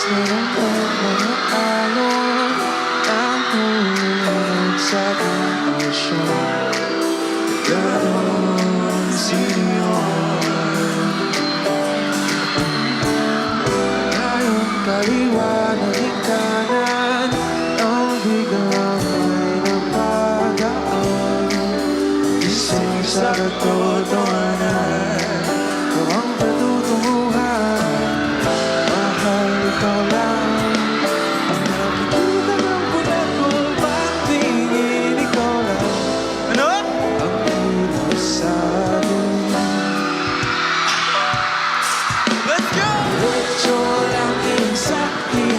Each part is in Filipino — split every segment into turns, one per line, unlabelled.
Mga alon ang hulog sa puso. Ganon sinyon ngayong kaliwa ng kanan ang biglang may napagaan. Gising sa katotohanan ko ang patutunguhan. Mahal ikaw lang ang nakikita ng bulat ko. Pagtingin ikaw lang ang puno sa akin.
Let's go!
Diretso lang din sa akin.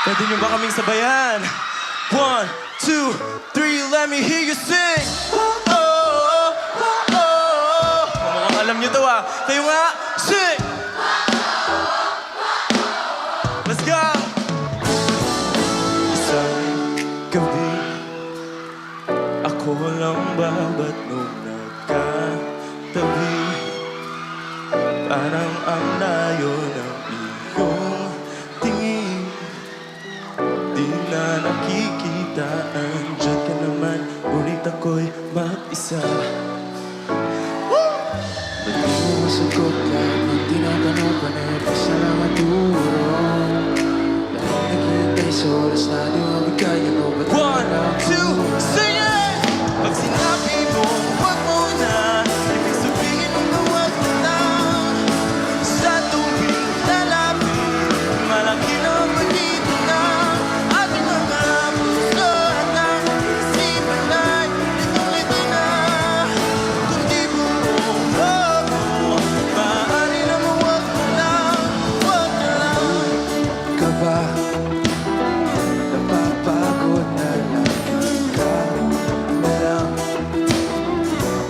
Pwede nyo ba kaming sabayan? 1, 2, 3, let me hear you sing! Oh, oh, oh, oh, oh. Mukhang alam nyo to ah. Kayo nga, sing! Let's go! Isang gabi, ako lang babat nung nagkatabi. Parang ang layo ng iyong tingin. Di na nakikita, andyan ka naman, ngunit ako'y mag-isa.
Ba't di mo masagot lahat ng tinatanong ko na ipasa lang ang turo? Dahil naghihintay sa oras na di mabigay, ano ba't
1, 2, sing it! Pag sinabi mo, wag mo na, ibig sabihin mo wag mo na. Sa tuwing lalapit, malaki na magiging na ating mga puso at ang isipan ay litong-lito na. Kung di mo maaari na mo wag mo lang, wag na lang.
ka ba? Napapagod na lagi ka na lang.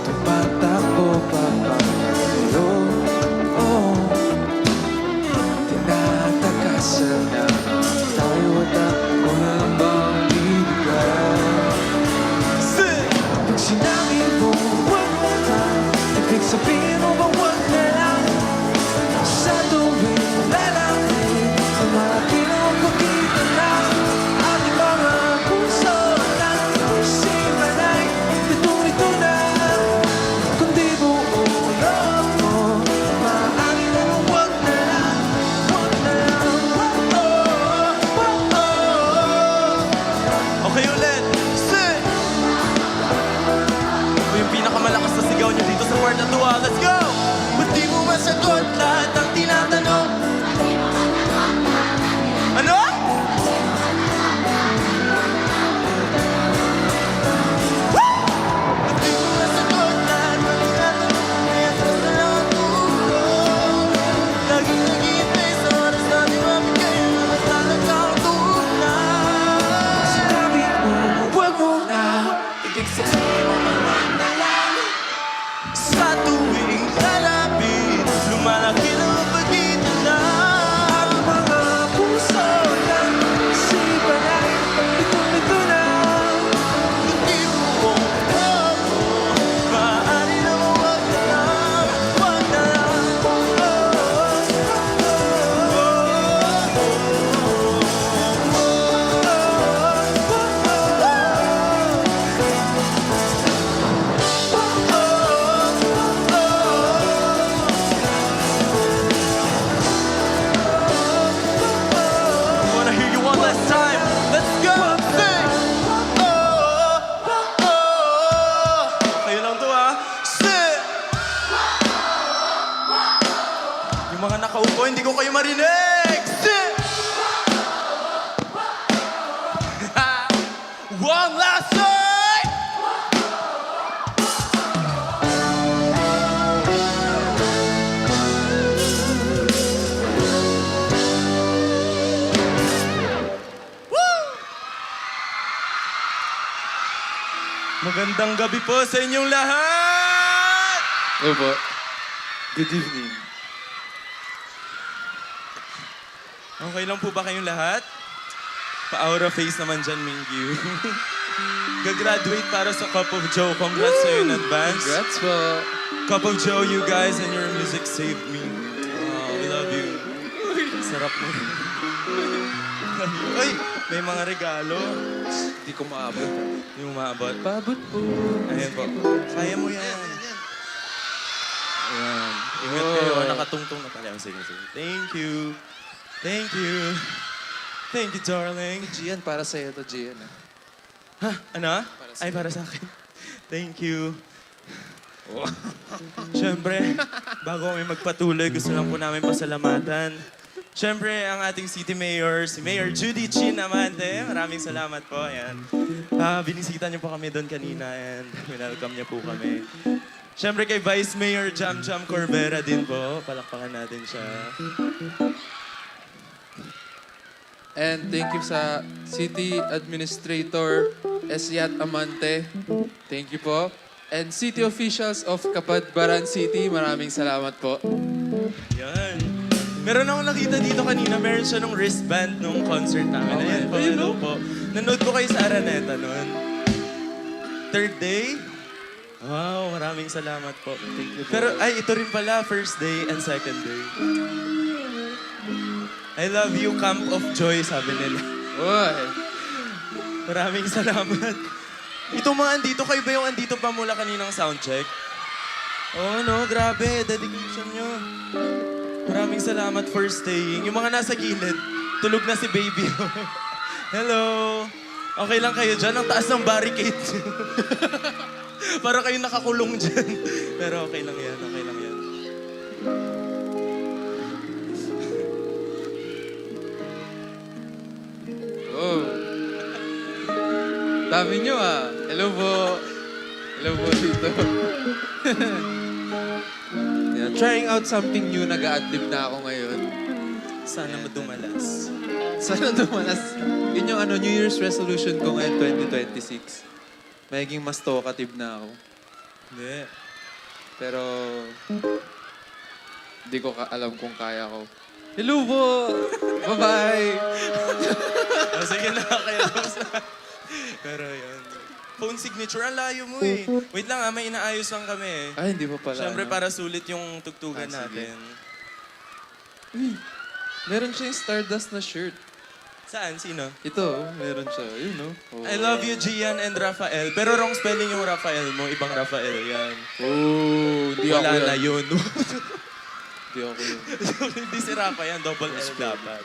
Tumatakbo pa tayo. Oh, tinatakasan na tayo at ako na lang bang bibigay?
Sing!
Pag sinabi mo, wag mo na, ibig sabihin mo ba wag na lang? Sa tuwing lalapit, malaki na ang pagkita na ating mga puso at ang isipan ay litong-lito na. Kung di buo loob mo, maaari na lang wag na lang, wag na lang.
Oh, oh, oh. Okay ulit. Sing! Ito yung pinakamalakas na sigaw nyo dito sa part na to ah. Let's go! Ba't di mo masagot lahat ng tinatanong? Ano? Woo! Ba't di mo masagot lahat ng tinatanong? Kaya atras na lang ang tulo. Laging naghihintay sa oras na di mabigay ang mga talagang tunay.
Sinabi mo, wag mo na, ibig sabihin mo ba wag na lang?
Sa tuwing lalapit, lumalaki na ang pagitan na.
Ang mga puso at isipan ay litong-lito na.
Hindi mo maaari na wag na lang, wag na lang. I wanna hear you one last time. Let's go! Sing! Oh, oh, oh. Kayo lang to ah. Sing! Yung mga nakaupo, hindi ko kayo marinig. Sing! One last time! Magandang gabi po sa inyong lahat!
Opo. Good evening.
Okay lang po ba kayong lahat? Pa-aura face naman dyan, Mingyu. Gagraduate para sa Cup of Joe. Congrats sa'yo in advance.
Congrats po.
Cup of Joe, you guys and your music saved me. Wow, we love you. Sarap mo. Ay, may mga regalo.
Hindi ko maabot.
Yung maabot.
Pabot po.
Ayan po. Kaya mo yan. Ayan. Ingat kayo. Nakatungtong na pala. Sige, sige. Thank you. Thank you. Thank you, darling.
Gian, para sa'yo to, Gian.
Ha? Ano?
Para
Ay, para sa akin. Thank you. Siyempre, bago kami magpatuloy, gusto lang po namin pasalamatan. Siyempre, ang ating City Mayor, si Mayor Judy Chin Amante. Maraming salamat po. Ayan. Binisita niyo po kami doon kanina and welcome niyo po kami. Siyempre kay Vice Mayor Jam Jam Corbera din po. Palakpakan natin siya.
And thank you sa City Administrator Esiat Amante. Thank you po. And city officials of Kabadbaran City, maraming salamat po.
Yan. Meron akong nakita dito kanina, meron siya nung wristband nung concert namin.
Okay.
Ayan po,
Ayun,
hello
no?
po. Nanood ko kayo sa Araneta noon. Third day? Wow, maraming salamat po.
Thank you po.
Pero ay, ito rin pala, first day and second day. I love you, Camp of Joy, sabi nila.
Uy.
Maraming salamat. Itong mga andito, kayo ba yung andito pa mula kaninang soundcheck? Oh no, grabe, dedication nyo. Maraming salamat for staying. Yung mga nasa gilid, tulog na si baby. Hello. Okay lang kayo dyan, ang taas ng barricade. Para kayo nakakulong dyan. Pero okay lang yan, okay lang yan.
Oh. Dami nyo ah. Hello po. Hello po dito. Yeah, trying out something new, nag-a-adlib na ako ngayon.
Sana madumalas.
Sana dumanas. Yun yung New Year's resolution ko ngayon, 2026. Magiging mas talkative na ako.
Hindi.
Pero, hindi ko alam kung kaya ko. Hello po! Bye-bye!
Oh, sige na, kaya tapos na. Pero yun. Phone signature, ang layo mo eh. Wait lang may inaayos lang kami eh.
Ay, hindi pa pala.
Siyempre
ano.
para sulit yung tugtugan
Ah, sige.
natin.
Meron siya yung Stardust na shirt.
Saan? Sino?
Ito, meron siya. Yun, no? Oh.
I love you, Gian and Rafael. Pero wrong spelling yung Rafael mo. Ibang Rafael yan.
Oh, hindi ako
Wala
yan.
na yun.
Hindi ako yun.
Hindi si Rafa yan. Double L dapat.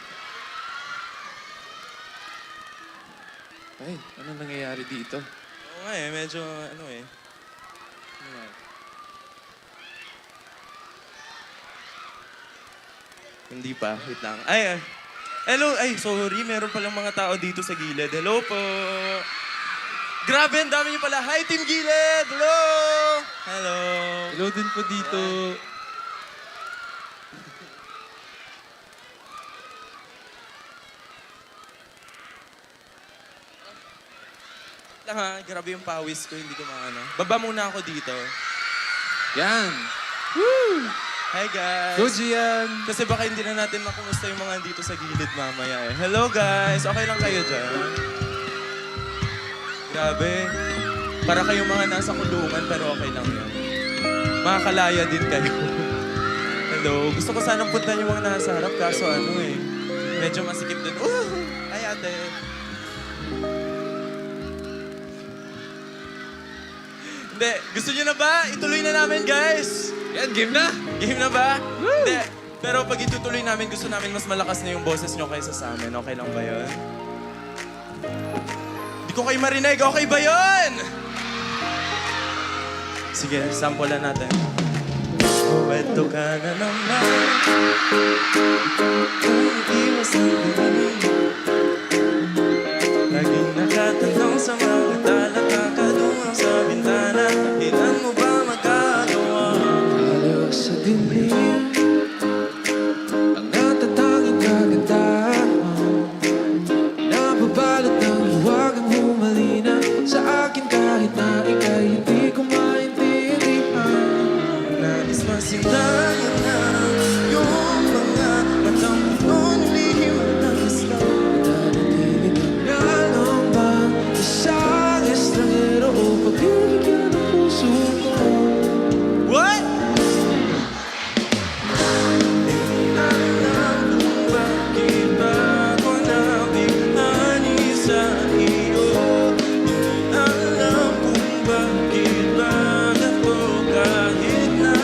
Ay, ano nangyayari dito?
Oo nga eh. Medyo ano eh. Hindi pa. Wait lang. Ay, ay. Hello. Ay, sorry. Meron palang mga tao dito sa gilid. Hello po. Grabe, ang dami niyo pala. Hi, Team Gilid! Hello! Hello.
Hello din po dito.
Lang ha, grabe yung pawis ko. Hindi ko maano. Baba muna ako dito.
Yan.
Hi, guys.
Go, Gian.
Kasi baka hindi na natin makumusta yung mga dito sa gilid mamaya eh. Hello guys! Okay lang kayo dyan? Grabe. Para kayong mga nasa kulungan pero okay lang yan. Makakalaya din kayo. Hello. Gusto ko sanang puntan yung mga nasa harap kaso ano eh. Medyo masikip din. Ay ate. Hindi. Gusto nyo na ba? Ituloy na namin guys!
Yan, game na.
Game na ba? Hindi. Pero pag itutuloy namin, gusto namin mas malakas na yung boses nyo kaysa sa amin. Okay lang ba yun? Hindi ko kayo marinig. Okay ba yun? Sige, sample na natin. Pwede ka na naman. Iwas ang tingin. Laging nakatanong sa mga tala. Kakadungang sa bintana. Ilan mo ba magagawa?
Aliw sa dilim ang natatanging kagandahan. Nababalot ng hiwagang humalina sa akin kahit na ika'y hindi ko maintindihan.
Nais masindayan na yung mga matang noon lihim at nakislaw.
Nanatilig nga lang ba isang estrangero o pagbibigyan ng puso ko?
What? Hindi na alam kung bakit ba ako nabighani sa iyo. Hindi na alam kung bakit ba ako kahit na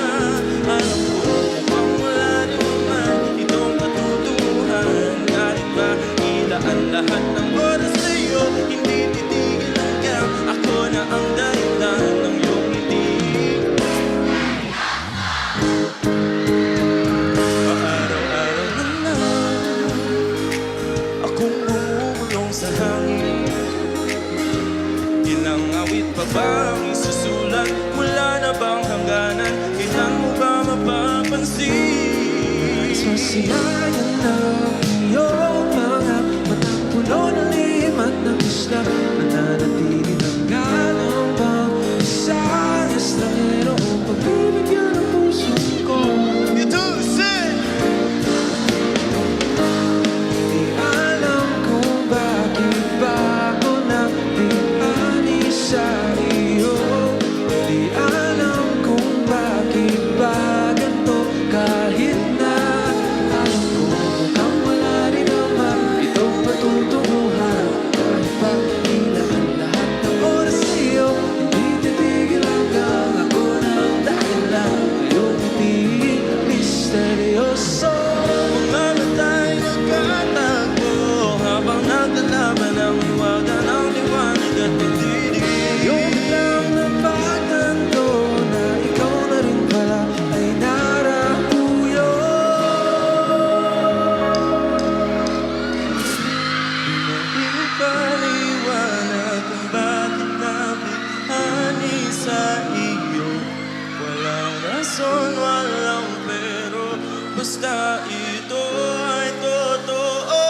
alam ko mukhang wala naman itong katutuhan. Kahit ba ilaan lahat ng oras sa iyo, hindi titigil hanggang ako na ang dahilan ng iyong ngiti. Araw-araw na lang akong bumulong sa hangin. Ilang awit pa ba ang isusulat? Wala na bang hangganan? Kailan mo ba mapapansin?
Nais masilayan ng iyong mga mata.
ng iwaga ng liwanag at pagdidig.
Ngayon lang napatanto na ikaw na rin pala ay narapuyo.
Ipaliwanag kung bakit nabighani sa iyo. Walang rason, walang pero, basta ito ay totoo.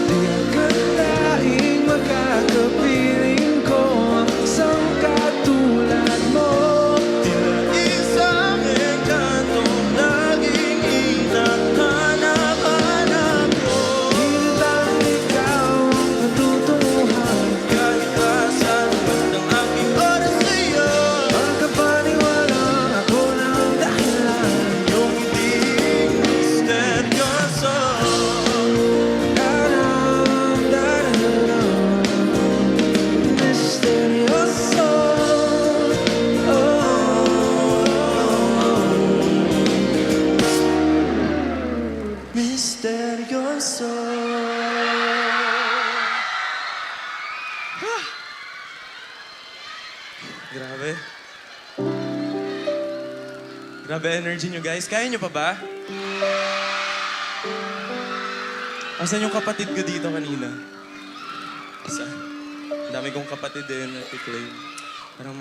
Di akalaing makakapiling ko ang isang katulad mo.
Tila isang engkantong laging hinahanap-hanap ko.
Hinatang ikaw ang patutunguhan.
Kahit pa saan ng aking oras sa'yo,
Makapaniwala ako ng dahilan.
yung hindi misteryoso.
Misteryoso.
Misteryoso. Grabe. Grabe energy nyo, guys. Kaya nyo pa ba? Asan yung kapatid ko dito kanina? Asan? Ang dami kong kapatid din na claim. Parang,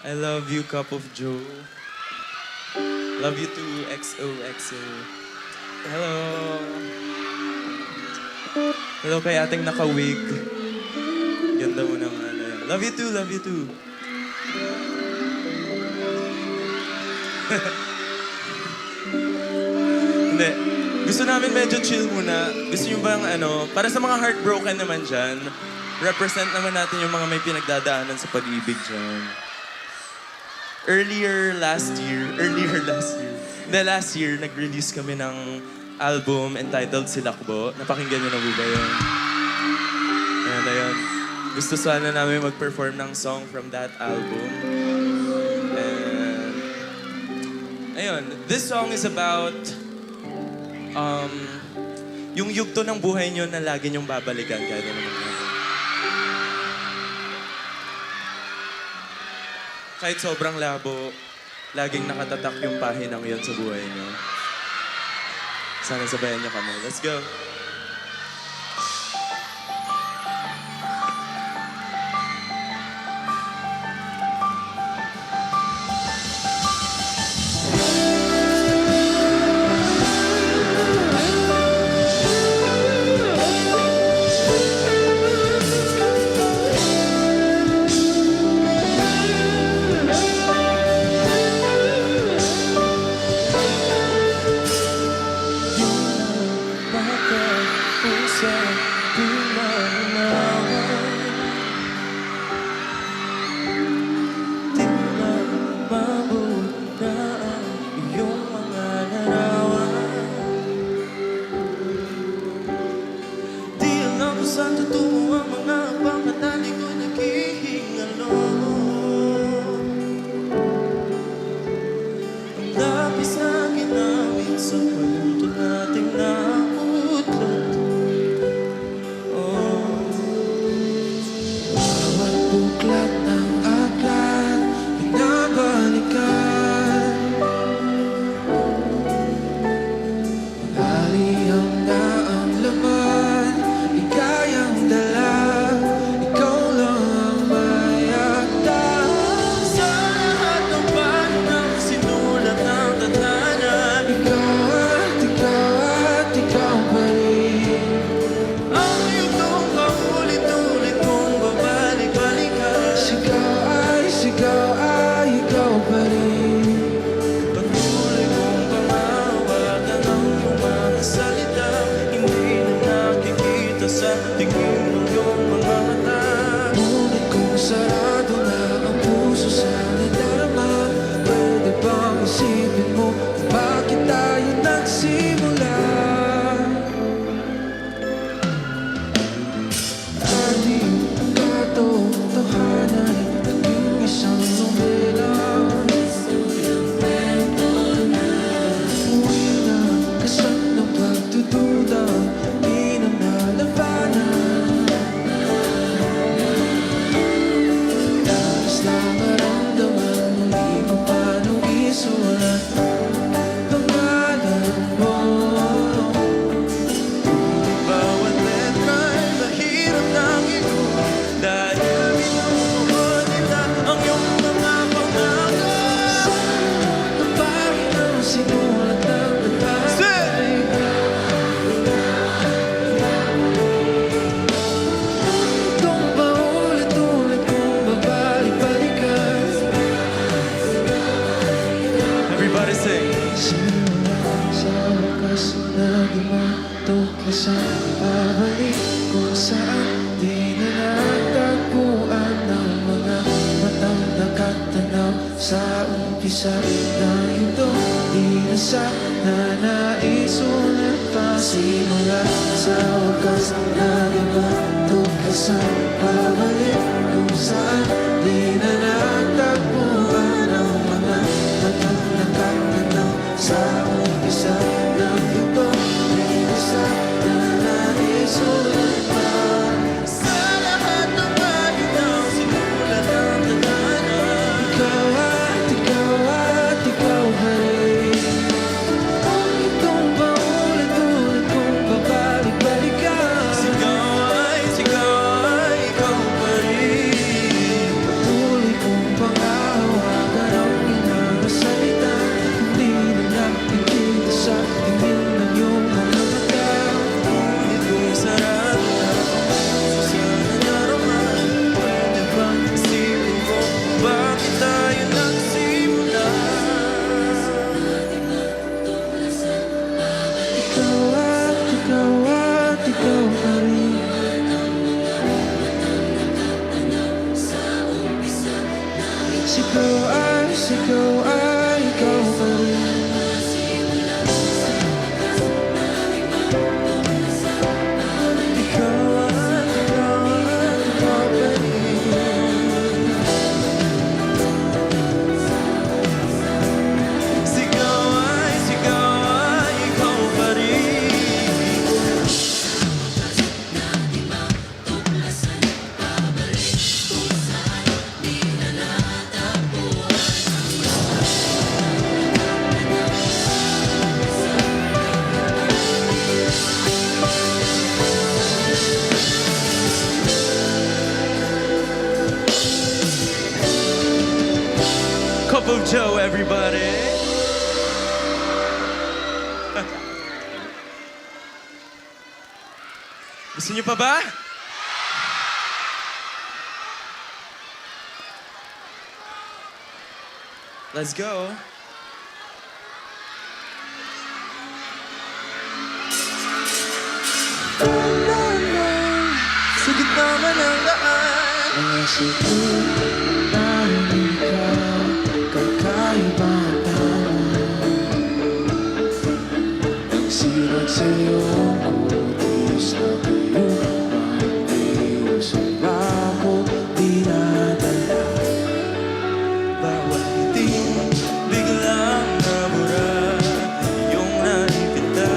I love you, Cup of Joe. Love you too, XOXO. Hello. Hello kay ating naka-wig. Ganda mo naman. Ayan. Love you too, love you too. Hindi. Gusto namin medyo chill muna. Gusto nyo bang para sa mga heartbroken naman dyan, represent naman natin yung mga may pinagdadaanan sa pag-ibig dyan. Last year, nag-release kami ng album entitled Silakbo. Napakinggan nyo na po ba yun? Ayun. Gusto sana namin mag-perform ng song from that album. And, ayun, this song is about yung yugto ng buhay nyo na lagi nyong babalikan kahit ano mangyari. Kahit sobrang labo, laging nakatatak yung pahinang yon sa buhay nyo. Sana sabayan nyo kami. Let's go! Bakit puso di manawan? Di na mabuta ang iyong mga larawan. Di alam kung saan tutungo ang mga pangkatali ko naghihingalo. Ang lapis na ginamit sa pagluto nating nautlot.
Bawat buklat ng aklat, binabalikan. Aliyang na ang laman, ikayang dala. Ikaw lang ang mayagdan.
Sa lahat ng paano na sinulat ng tadhana,
Ikaw at ikaw pa rin.
ang yugtong paulit-ulit kong babalik-balikan.
Sigaw ay ikaw pa rin.
Patuloy kong pamahawagan ang iyong mga salita, hindi na nakikita sa tingin ng iyong mga mata.
Ngunit kung sarado na ang puso sa nadarama, pwede bang isipin mo kung bakit tayo nagsimula? Ating katotohanan, naging isang nobela. Uwi na kasan ng pagdududa, di na nalaban saan di na natagpuan ng mga matang nakatanaw sa umpisa na ito. Di na sana naisulat pa simula sa wakas na iba tuklasan pabalik kung saan di na natagpuan ng mga matang nakatanaw sa umpisa na ito. Di na sana naisulat pa.
Sa lahat ng malinaw, sinulat ang tadhana.
Ikaw at ikaw pa rin. Ulit kong paulit-ulit kong babalik-balikan.
Sigaw ay ikaw pa rin.
Patuloy kong pangahawagan ang iyong salita. Hindi na nakikita sa tingin ng iyong mga mata.
Ngunit kung sarap na sana darama, pwede bang isipin mo bakit tayo nagsimula?
Ikaw at ikaw pa rin. Sigaw ay ikaw pa rin. Ikaw at ikaw pa rin.
Sigaw ay ikaw pa rin. Cup of Joe, everybody. Gusto niyo pa ba? Let's go. Sa gitna man ng daan,
Mga siguro dahil ikaw kakaiba ang tao. Nagsirat sa iyong kutis na kayo mag-iwas sa bako dinadala.
bawat ngiti biglang nabura iyong nakikita.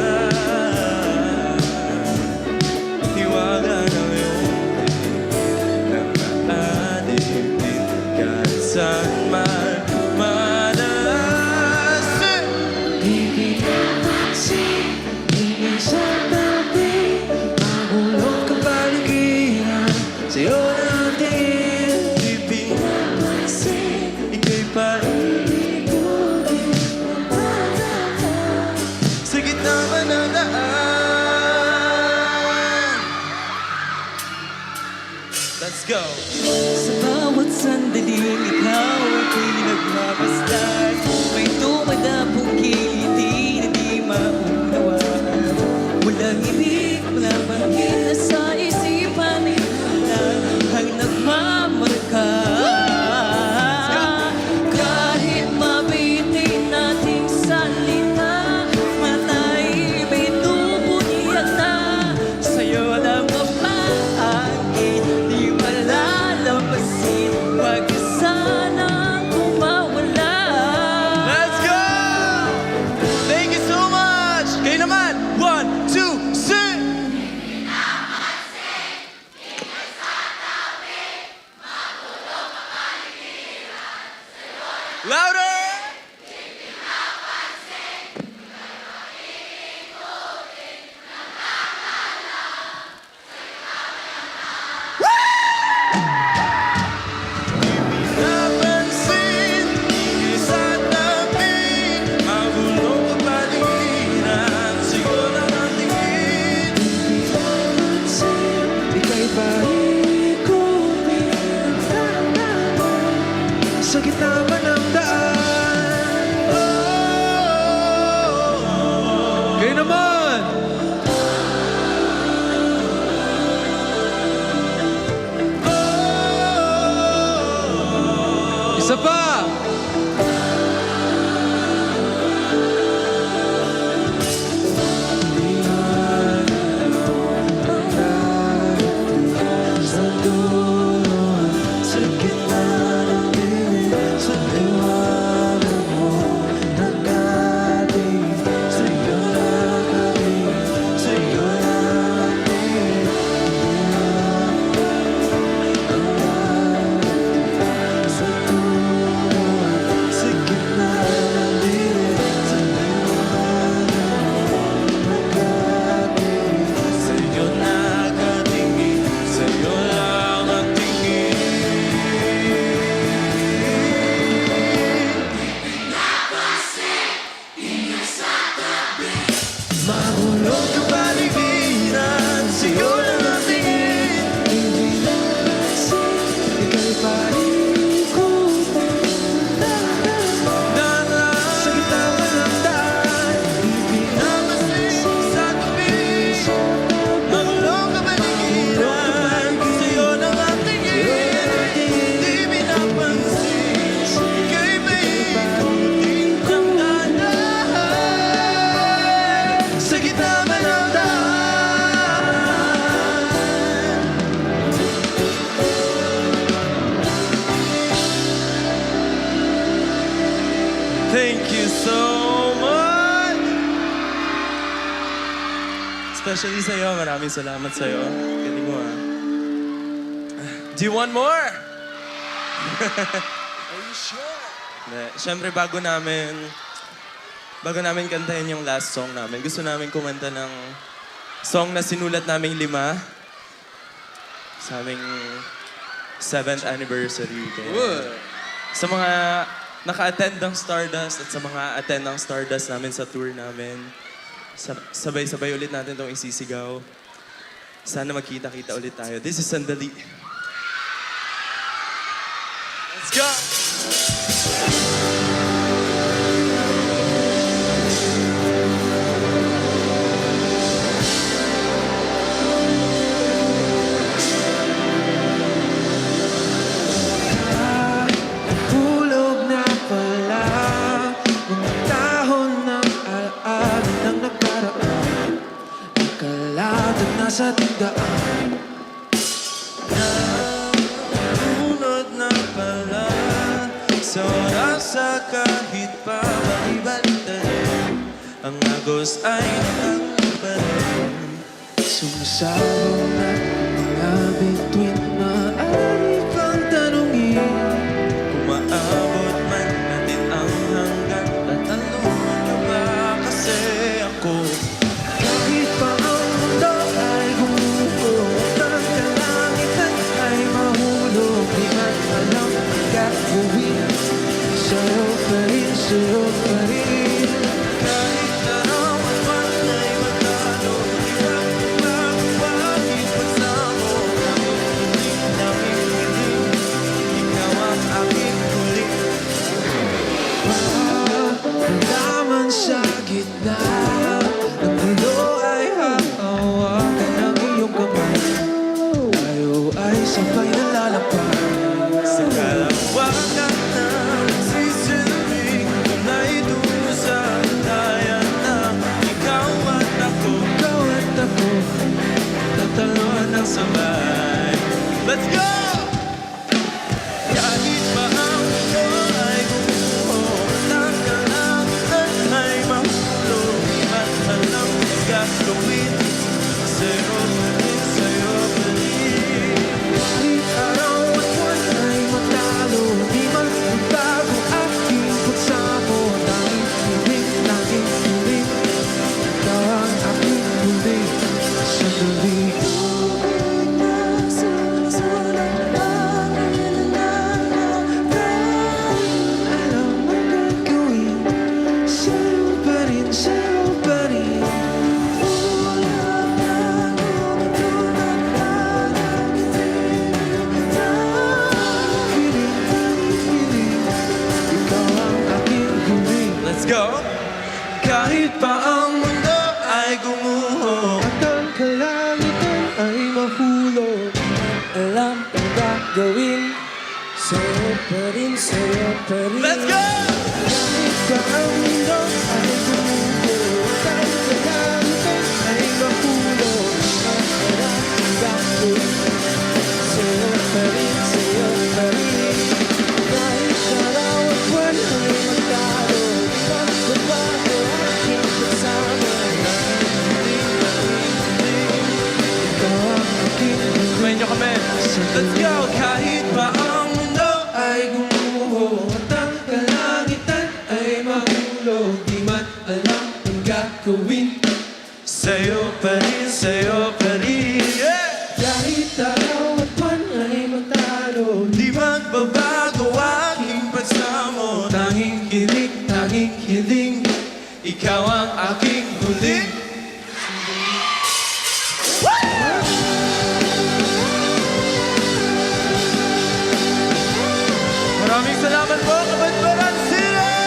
Hiwaga ng iyong tinig na maadibin kahit saan man madalas.
Ikinapagsin, ingin sa tabi, magulong kapaligiran sa'yo natin.
Bibig ika'y paikot sa gitna man ng daan. Let's go!
Sa bawat sandaling ikaw ang pinagmapasdan. May tumadapong kiliti na di maunawaan. Walang ibig, walang bangkit na sa isipan ang nagmamarka. Kahit mabitin nating salita, matay binubuniyag na. Sa'yo lang mapahangin, di malalampasin. Wag ka sanang kumawala.
Let's go! especially sa'yo. Maraming salamat sa'yo. Galing mo, ah. Do you want more? Are you sure? Siyempre, bago namin kantahin yung last song namin, gusto namin kumanta ng song na sinulat naming 5 sa aming 7th anniversary. Kaya, sa mga naka-attend ng Stardust at sa mga attend ng Stardust namin sa tour namin, sabay-sabay ulit natin itong isisigaw. Sana magkita-kita ulit tayo. This is Sandali. Let's go!
Hulog na pala mga dahon ng alaala ng nakaraan. Nakalatag na sa tindaan.
Nahulog na pala sa oras sa kahit pa balik-balik. Ang agos ay nakakabalik.
Sumasabog na mga bituin. Maaari pang tanungin
Kung maabot man natin ang hanggan, tatanong ka ba kasi ako?
kahit pa ang mundo ay gumuho at ang kalangitan ay mahulog. Di man alam ang gagawin. Sa'yo pa rin, sa'yo pa rin.
Kahit araw at buwan ay magkano, di ba bakit pagsamo? Nakikinig, ikaw ang aking huli.
Nalaman sa gitna ng mundo ay hahawakan ng iyong kamay. Tayo ay sabay na lalakad.
Sa kalawakan na nagsisilbing tunay doon sa dayan na ikaw at ako.
Ikaw at ako,
Tataluan ng sabay. Let's go! Kahit pa ang mundo ay gumuho at ang kalangitan ay mahulog, di ba't alam ang gagawin? Sa'yo pa rin, sa'yo pa rin.
kahit araw at buwan ay matalo. Di man magbago aking pagsamo. Tanging hiling, tanging hiling. Ikaw ang aking huling sandali. Alam ang gagawin. Sa'yo pa rin, sa'yo pa rin. Hiling, hiling. Ikaw ang aking huling.
Let's go! Kahit pa ang mundo ay gumuho,
At ang kalangitan ay mahulog.
Alam ang gagawin. Sa'yo pa rin, sa'yo pa rin.
let's go!
Kahit pa ang mundo ay gumuho. At ang kalangitan ay mahulog.
Alam ang gagawin. Sa'yo pa rin, sa'yo pa rin. Kahit araw at buwan ay magkano, di magbabago aking pagsamo.
Ikaw ang aking huling.
Kumain nyo kami. Let's go! Kahit pa ang mundo
Ay gumuho at ang kalangitan ay mahulog. Di man alam ang gagawin.
sa'yo pa rin, sa'yo pa rin. Yeah!
Kahit araw at buwan ay matalo.
Di magbabago aking pagsamo. Tanging hiling, tanging hiling, ikaw ang aking huling. Maraming salamat po, Kabadbaran City!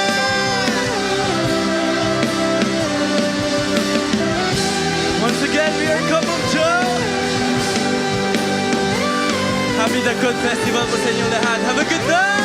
Once again, we are Couple Joe! Happy Dagkot Festival po sa inyong lahat. Have a good night!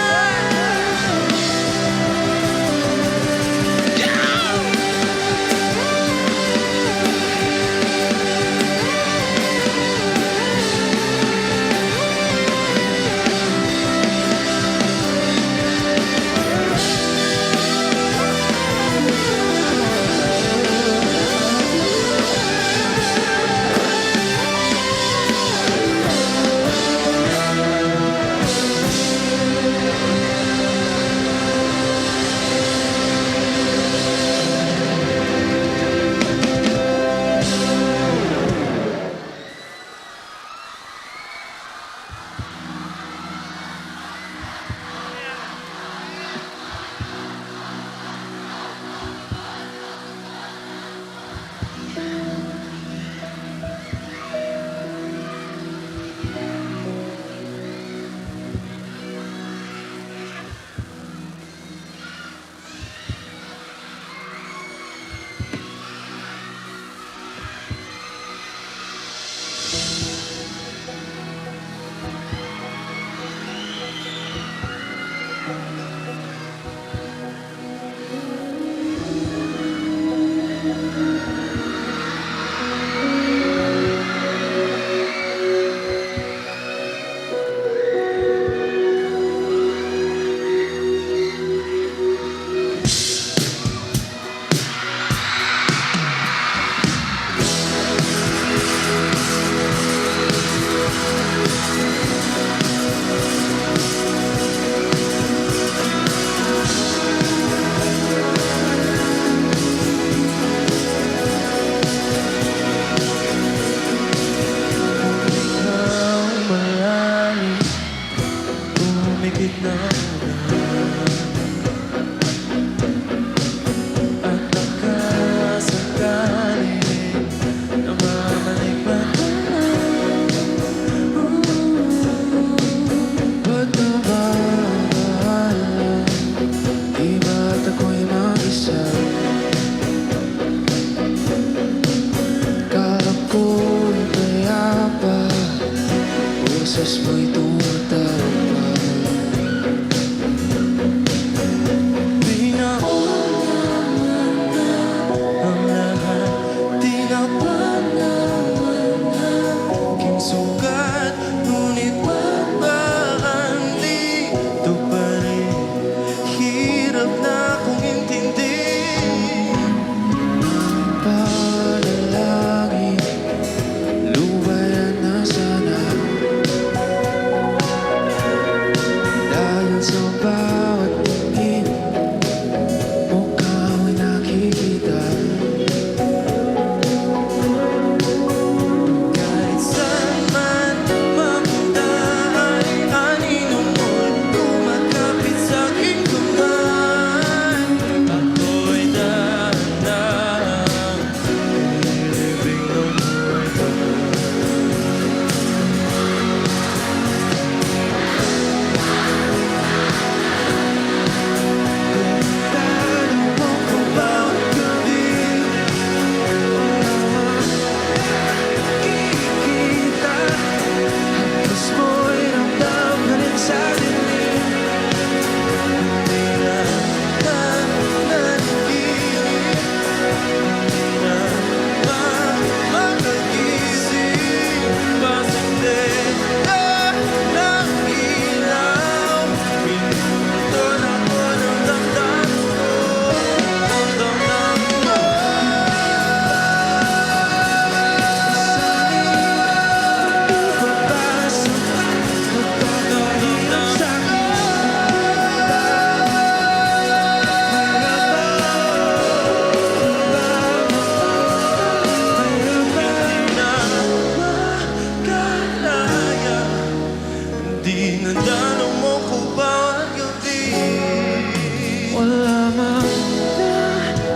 boses mo'y tumatawag.
Di na ang lahat, di na aking sugat, ngunit bakit dito pa rin? Hirap na akong intindihin.
Panalangin, lubayan na sana. Dahil sa bawat tingin, mukha mo'y nakikita.
Kahit saan man mapunta ay anino mo'y kumakapit sa'king kamay. Ako'y dahan-dahang nilibing ng buhay ko. Tanong ko bawat gabi,
Kikita, haplos mo'y ramdam na rin sa dilim.
di na nanaginip, di na makagising. Pasindera ng ilaw, pinutulan ako ng damdamin ko, ang damdamin mo.
Ibabasa, magpapahirap sa'kin.
Makalaya, di na danong mo ko bawat gabi.
Wala mang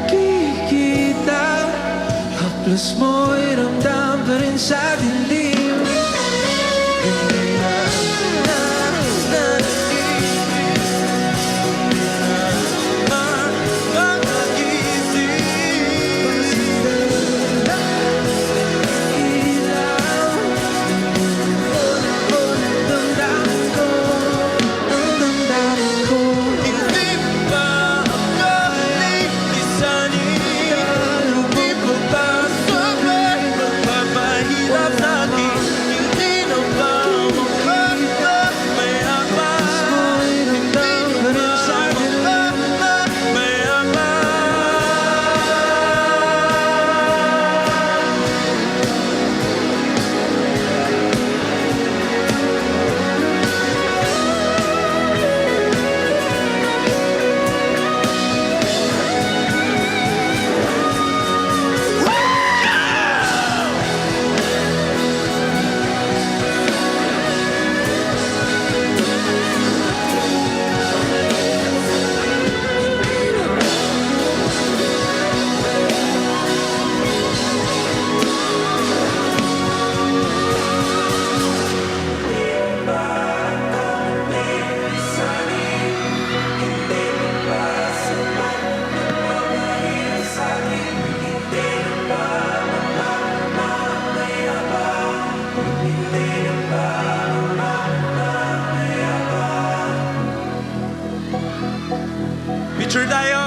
nakikita, haplos mo'y ramdam pa rin sa dilim.
Hindi na nanaginip, hindi na makagising.
Ilaw, ang damdamin ko, ang damdamin ko.
Hindi ba ako likisanin? Hindi ko ba sabay magpapahirap sa'kin? Hindi na ba makakamayabang?
Mo'y ramdam pa rin sa dilim.
Picture tayo!